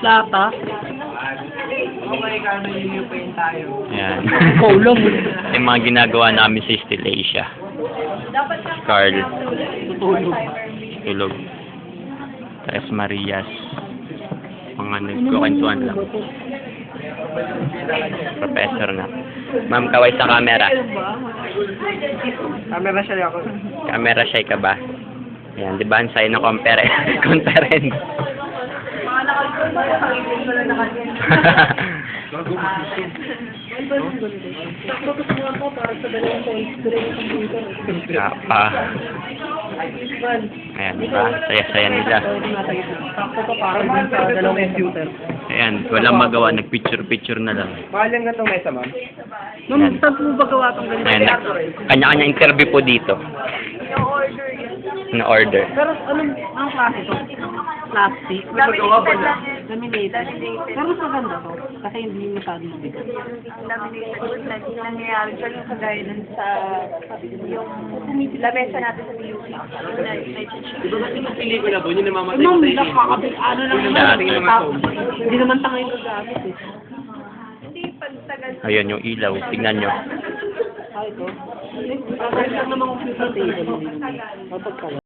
Lata. Okay, kano yun pa yun tayo. Ayan. Kolong. Yung mga ginagawa namin sa Still Asia. Carl. Tulog. Tres Marias. Mga nagkukwentuhan lang. Professor na. Ma'am, kaway sa camera. Camera siya ako. Camera shy ka ba? Ayan, di ba ang sayo ng conference? Mga nakalikod ba? Nakalikod ko lang nakalikod. Sakto ko mo para sa dalawang points ko rin yung computer. Kapa. Ayan, di ba? Saya-saya nila. Sakto ko para dun sa dalawang computer. Ayan, walang magawa. Nag-picture-picture na lang. Mahal yung ganitong mesa, ma'am. Ma'am, saan po ba gawa itong ganito? Ayan, kanya-kanya interview po dito. Yung order yun. Na-order. Pero anong klase to? Plastic? Laminated lang yun. Laminated. Pero mas maganda to. Kasi hindi masyadong bigat. Laminated wood na nangyayari siya yung kagaya dun sa yung lamesa natin sa music. Diba kasi yung pelikula po, yun namamatay Ma'am, sa inyo. nakakabit. Ano lang Yung naman. dati. Hindi naman tangay ko gamit eh. Hindi pagtagal. Ayun, yung ilaw. Tingnan nyo. Ay, ito. Parang lang naman computer table. Kapag